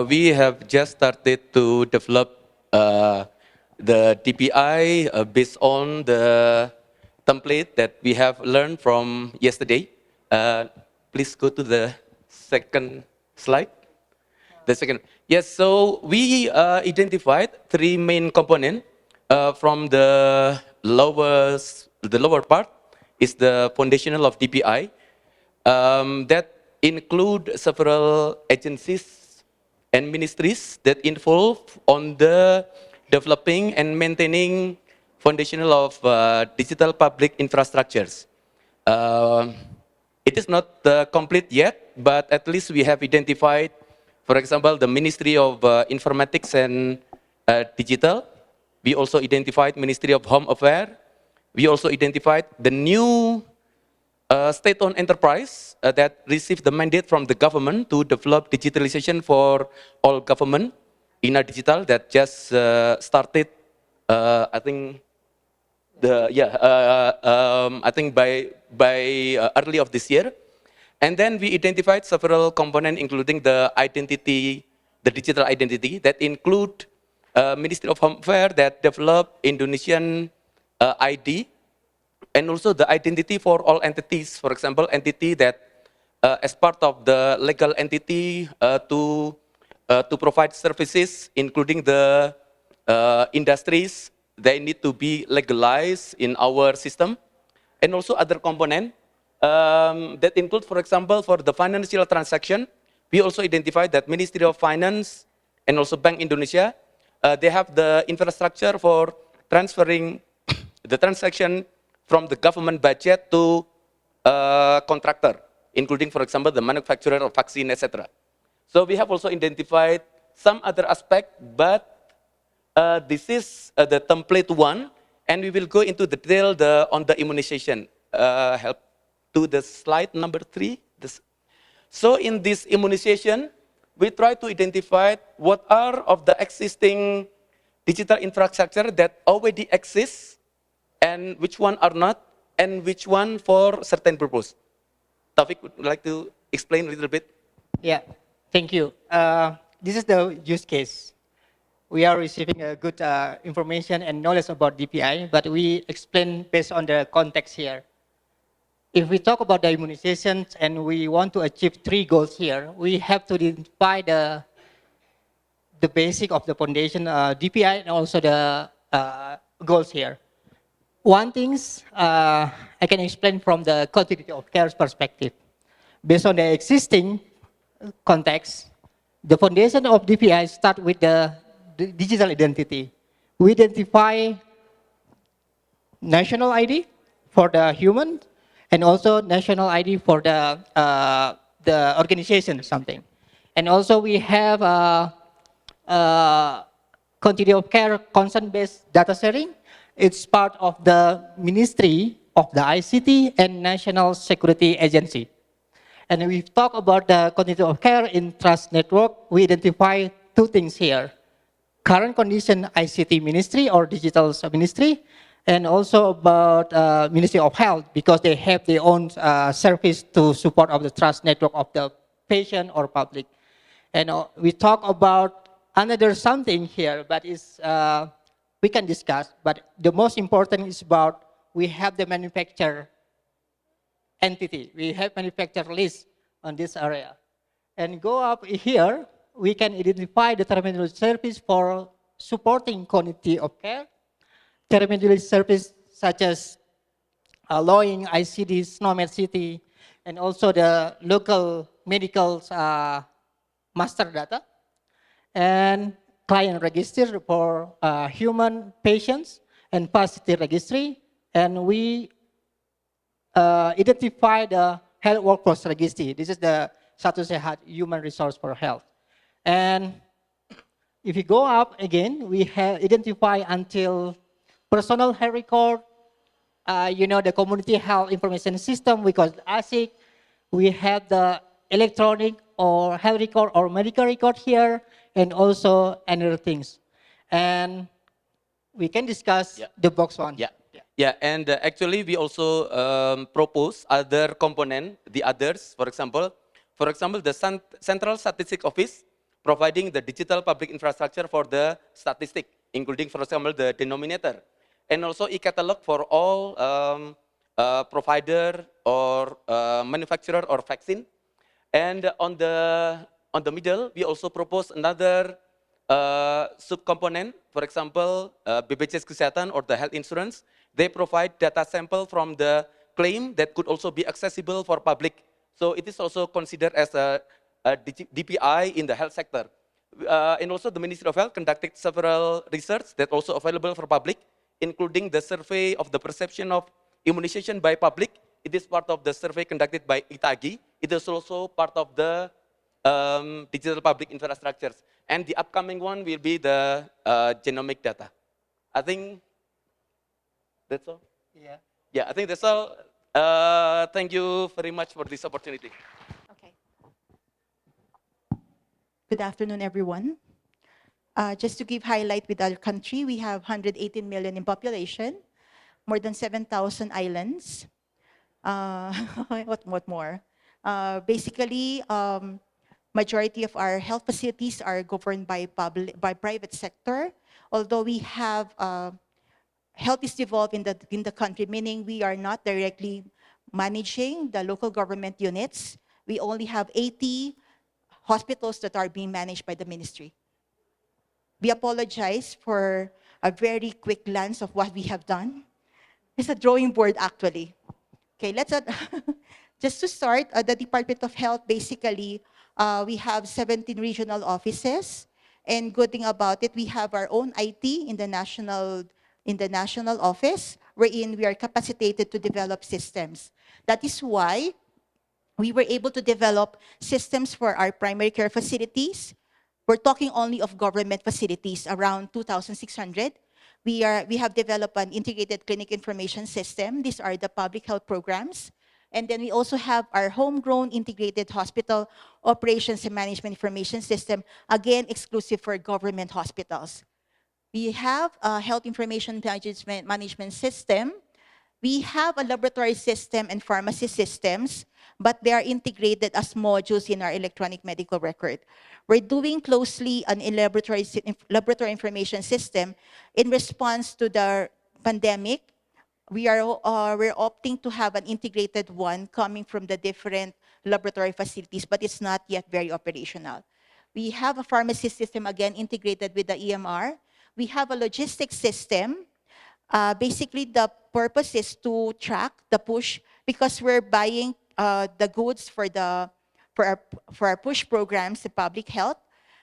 we have just started to develop the DPI based on the template that we have learned from yesterday. Please go to the second slide. The second, yes. So we identified three main components. From the lower part is the foundational of DPI that include several agencies and ministries that involve on the developing and maintaining foundational of digital public infrastructures. Uh, it is not complete yet, but at least we have identified, for example, the Ministry of Informatics and Digital. We also identified Ministry of Home Affairs. We also identified the new state-owned enterprise that received the mandate from the government to develop digitalization for all government in a digital that just started, I think, I think by early of this year. And then we identified several components, including the identity, the digital identity that include Ministry of Home Affairs that develop Indonesian ID, and also the identity for all entities. For example, entity that as part of the legal entity to provide services, including the industries, they need to be legalized in our system, and also other component that include, for example, for the financial transaction, we also identified that Ministry of Finance and also Bank Indonesia, they have the infrastructure for transferring the transaction from the government budget to contractor, including, for example, the manufacturer of vaccine, etc. So we have also identified some other aspect, but this is the template one, and we will go into detail on the immunization. Help to the slide number 3. So in this immunization, we try to identify what are of the existing digital infrastructure that already exists, and which one are not, and which one for certain purpose. Taufik, would you like to explain a little bit? Yeah, thank you. This is the use case. We are receiving a good information and knowledge about DPI, but we explain based on the context here. If we talk about the immunizations and we want to achieve 3 goals here, we have to identify the basic of the foundation DPI and also the goals here. One thing I can explain from the continuity of care perspective. Based on the existing context, the foundation of DPI start with the digital identity. We identify national ID for the human and also national ID for the organization or something. And also we have continuity of care consent-based data sharing. It's part of the Ministry of the ICT and National Security Agency. And we've talked about the continuity of care in trust network. We identify 2 things here. Current condition ICT ministry or digital ministry, and also about Ministry of Health, because they have their own service to support of the trust network of the patient or public. And we talk about another something here, but it's, we can discuss, but the most important is about we have the manufacturer entity. We have manufacturer list on this area. And go up here, we can identify the terminology service for supporting continuity of care. Terminology service such as allowing ICD, SNOMED City, and also the local medical master data, and client register for human patients, and facility registry, and we identify the health workforce registry. This is the Satu Sehat human resource for health. And if you go up again, we have identified until personal health record, the community health information system, we call it ASIC. We have the electronic or health record or medical record here, and also other things. And we can discuss the box one. Yeah, and actually we also propose other component, the others, for example, the Central Statistics Office providing the digital public infrastructure for the statistic, including, for example, the denominator, and also e-catalog for all provider or manufacturer or vaccine. And on the middle, we also propose another subcomponent. For example, BPJS Kesehatan or the health insurance, they provide data sample from the claim that could also be accessible for public. So it is also considered as a DPI in the health sector. And also the Ministry of Health conducted several research that also available for public, including the survey of the perception of immunization by public. It is part of the survey conducted by ITAGI. It is also part of the digital public infrastructures. And the upcoming one will be the genomic data. I think that's all. Yeah. Yeah, I think that's all. Thank you very much for this opportunity. Okay. Good afternoon, everyone. Just to give highlight with our country, we have 118 million in population, more than 7,000 islands. What more? Basically, majority of our health facilities are governed by private sector. Although we have health is devolved in the country, meaning we are not directly managing the local government units. We only have 80 hospitals that are being managed by the ministry. We apologize for a very quick glance of what we have done. It's a drawing board, actually. Okay, let's just to start, the Department of Health, basically, we have 17 regional offices. And good thing about it, we have our own IT in the national office, wherein we are capacitated to develop systems. That is why we were able to develop systems for our primary care facilities. We're talking only of government facilities, around 2,600. We have developed an integrated clinic information system. These are the public health programs. And then we also have our homegrown integrated hospital operations and management information system, again, exclusive for government hospitals. We have a health information management system. We have a laboratory system and pharmacy systems, but they are integrated as modules in our electronic medical record. We're doing closely an laboratory information system in response to the pandemic. We're opting to have an integrated one coming from the different laboratory facilities, but it's not yet very operational. We have a pharmacy system, again, integrated with the EMR. We have a logistics system. Basically, the purpose is to track the push, because we're buying the goods for our push programs in public health.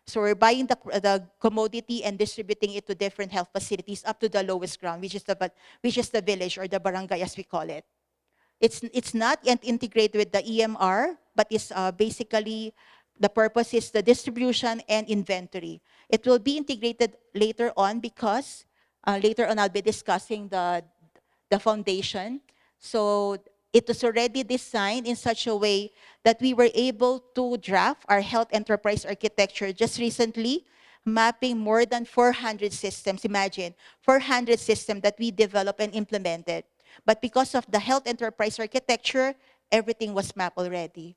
So we're buying the commodity and distributing it to different health facilities up to the lowest ground, which is the village or the barangay, as we call it. It's not yet integrated with the EMR, but it's basically the purpose is the distribution and inventory. It will be integrated later on, because later on I'll be discussing the foundation. So it was already designed in such a way that we were able to draft our health enterprise architecture just recently, mapping more than 400 systems. Imagine, 400 systems that we developed and implemented. But because of the health enterprise architecture, everything was mapped already.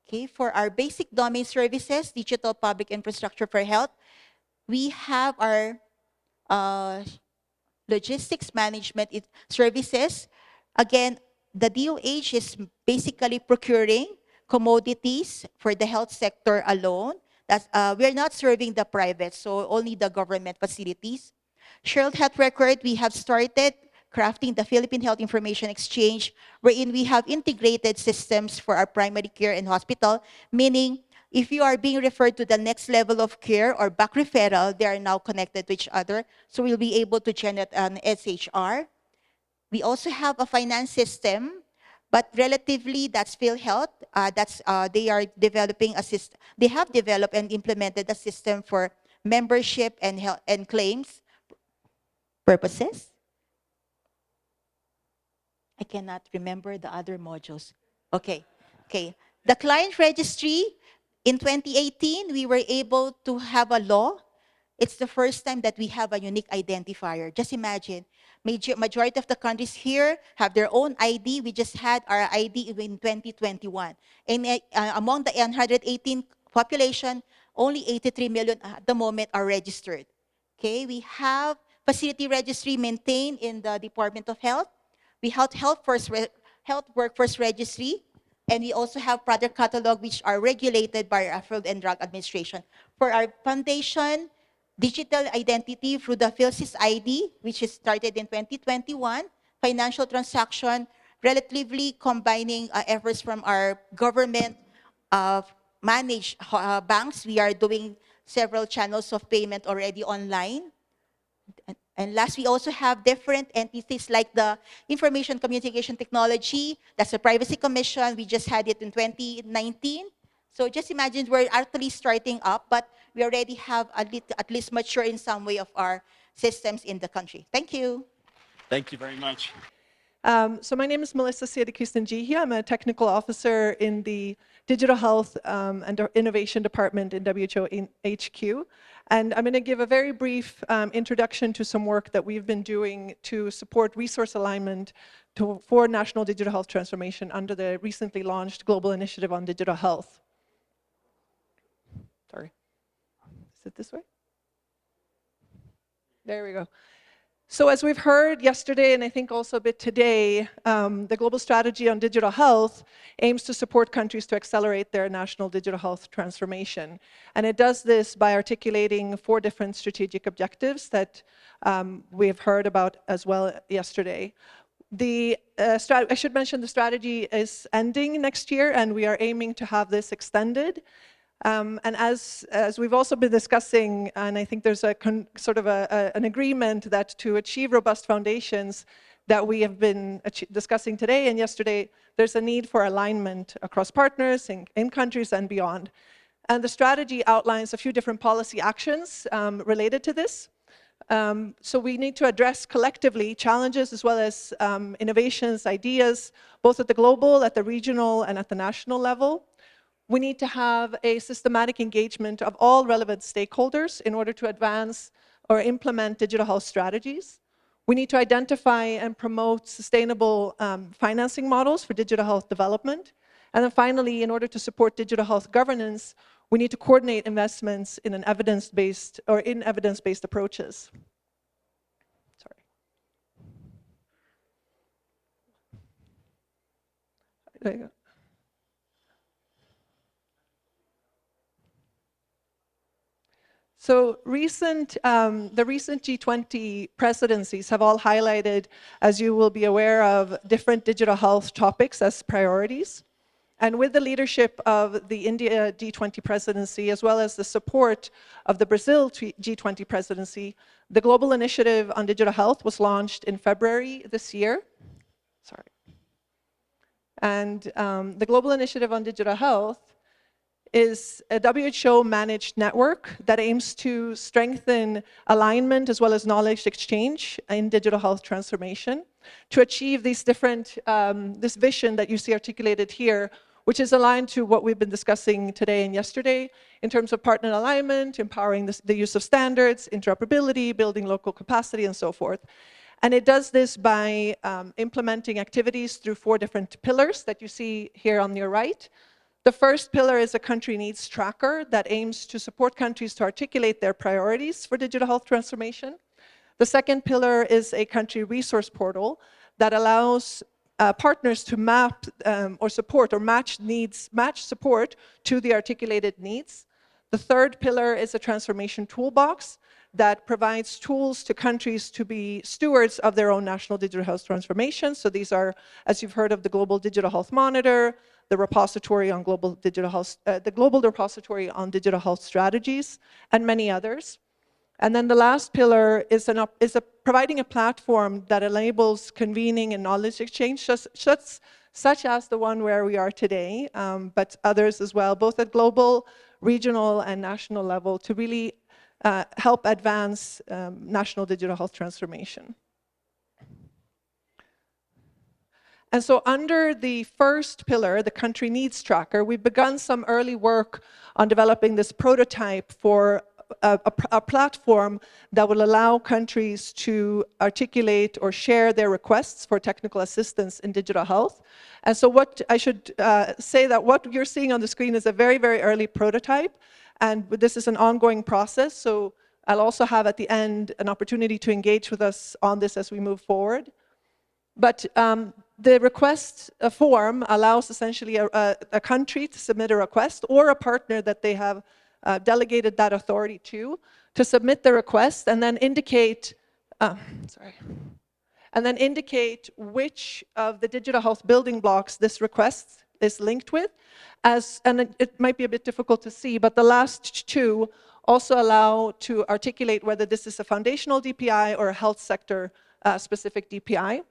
Okay, for our basic domain services, digital public infrastructure for health, we have our logistics management services. Again, the DOH is basically procuring commodities for the health sector alone. We're not serving the private, so only the government facilities. Shared Health Record, we have started crafting the Philippine Health Information Exchange, wherein we have integrated systems for our primary care and hospital, meaning if you are being referred to the next level of care or back referral, they are now connected to each other. So we'll be able to generate an SHR. We also have a finance system, but relatively that's PhilHealth. They are developing a system. They have developed and implemented a system for membership and health and claims purposes. I cannot remember the other modules. Okay. The client registry, in 2018, we were able to have a law. It's the first time that we have a unique identifier. Just imagine, majority of the countries here have their own ID. We just had our ID in 2021. And among the 118 population, only 83 million at the moment are registered. Okay, we have facility registry maintained in the Department of Health. We have health workforce registry, and we also have product catalog which are regulated by our Food and Drug Administration. For our foundation, digital identity through the PhilSys ID, which is started in 2021, financial transaction, relatively combining efforts from our government managed banks. We are doing several channels of payment already online. And last, we also have different entities like the Information Communication Technology, that's the Privacy Commission. We just had it in 2019. So just imagine we're actually starting up, but we already have at least mature in some way of our systems in the country. Thank you. Thank you very much. So my name is Melissa Siadikustanjihi. I'm a technical officer in the Digital Health and Innovation Department in WHO HQ. And I'm going to give a very brief introduction to some work that we've been doing to support resource alignment for national digital health transformation under the recently launched Global Initiative on Digital Health. Sorry. Is it this way? There we go. So as we've heard yesterday, and I think also a bit today, the Global Strategy on Digital Health aims to support countries to accelerate their national digital health transformation. And it does this by articulating 4 different strategic objectives that we've heard about as well yesterday. I should mention the strategy is ending next year, and we are aiming to have this extended. And as we've also been discussing, and I think there's an agreement that to achieve robust foundations that we have been discussing today and yesterday, there's a need for alignment across partners in countries and beyond. And the strategy outlines a few different policy actions related to this. So we need to address collectively challenges as well as innovations, ideas, both at the global, at the regional, and at the national level. We need to have a systematic engagement of all relevant stakeholders in order to advance or implement digital health strategies. We need to identify and promote sustainable financing models for digital health development. And then finally, in order to support digital health governance, we need to coordinate investments in evidence-based approaches. Sorry. There you go. So the recent G20 presidencies have all highlighted, as you will be aware of, different digital health topics as priorities. And with the leadership of the India G20 presidency, as well as the support of the Brazil G20 presidency, the Global Initiative on Digital Health was launched in February this year. Sorry. And the Global Initiative on Digital Health is a WHO-managed network that aims to strengthen alignment as well as knowledge exchange in digital health transformation to achieve these different, this vision that you see articulated here, which is aligned to what we've been discussing today and yesterday in terms of partner alignment, empowering the use of standards, interoperability, building local capacity, and so forth. And it does this by implementing activities through 4 different pillars that you see here on your right. The first pillar is a country needs tracker that aims to support countries to articulate their priorities for digital health transformation. The second pillar is a country resource portal that allows partners to map or support or match support to the articulated needs. The third pillar is a transformation toolbox that provides tools to countries to be stewards of their own national digital health transformation. So these are, as you've heard of, the Global Digital Health Monitor, the repository on global digital health, the Global Repository on Digital Health Strategies, and many others. And then the last pillar is providing a platform that enables convening and knowledge exchange, such as the one where we are today, but others as well, both at global, regional, and national level, to really help advance national digital health transformation. And so under the first pillar, the country needs tracker, we've begun some early work on developing this prototype for a platform that will allow countries to articulate or share their requests for technical assistance in digital health. And so what I should say that what you're seeing on the screen is a very, very early prototype. And this is an ongoing process, so I'll also have at the end an opportunity to engage with us on this as we move forward. But the request form allows essentially a country to submit a request, or a partner that they have delegated that authority to submit the request and then indicate, which of the digital health building blocks this request is linked with. And it might be a bit difficult to see, but the last two also allow to articulate whether this is a foundational DPI or a health sector specific DPI.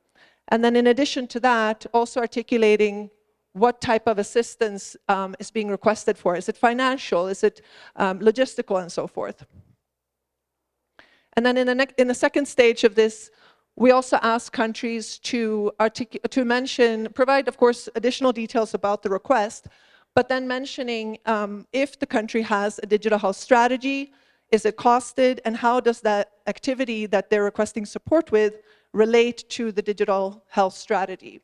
And then in addition to that, also articulating what type of assistance is being requested for. Is it financial? Is it logistical, and so forth? And then in the second stage of this, we also ask countries to provide, of course, additional details about the request, but then mentioning if the country has a digital health strategy, is it costed, and how does that activity that they're requesting support with relate to the digital health strategy.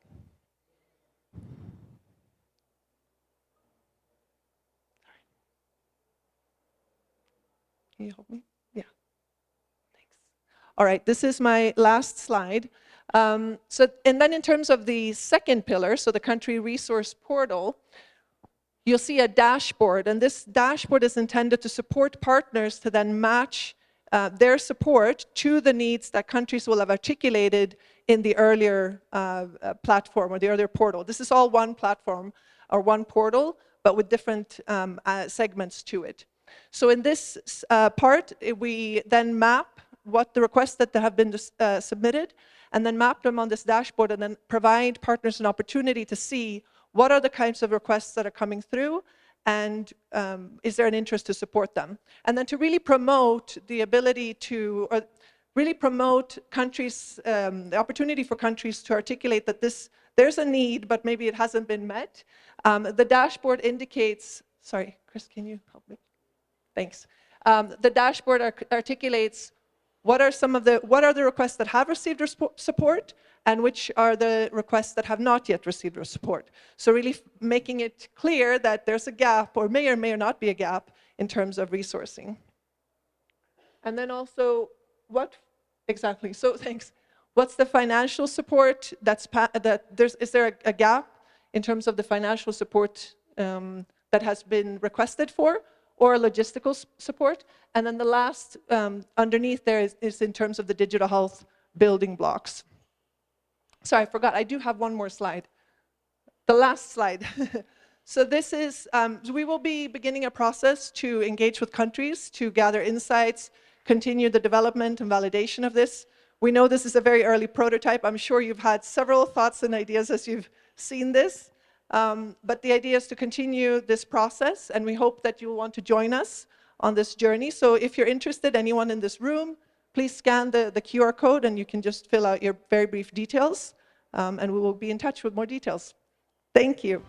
Can you help me? Yeah. Thanks. All right, this is my last slide. And then in terms of the second pillar, so the country resource portal, you'll see a dashboard, and this dashboard is intended to support partners to then match their support to the needs that countries will have articulated in the earlier platform or the earlier portal. This is all one platform or one portal, but with different segments to it. So in this part, we then map what the requests that have been submitted, and then map them on this dashboard, and then provide partners an opportunity to see what are the kinds of requests that are coming through, and is there an interest to support them? And then to really promote the ability to, or really promote countries, the opportunity for countries to articulate that there's a need, but maybe it hasn't been met. The dashboard indicates, sorry, Chris, can you help me? Thanks. The dashboard articulates what are the requests that have received support, and which are the requests that have not yet received support. So really making it clear that there's a gap, or may not be a gap, in terms of resourcing. And then also, thanks. What's the financial support is there a gap in terms of the financial support that has been requested for, or logistical support? And then the last underneath there is in terms of the digital health building blocks. Sorry, I forgot, I do have one more slide. The last slide. So this is, we will be beginning a process to engage with countries to gather insights, continue the development and validation of this. We know this is a very early prototype. I'm sure you've had several thoughts and ideas as you've seen this. But the idea is to continue this process, and we hope that you will want to join us on this journey. So if you're interested, anyone in this room, please scan the QR code, and you can just fill out your very brief details, and we will be in touch with more details. Thank you.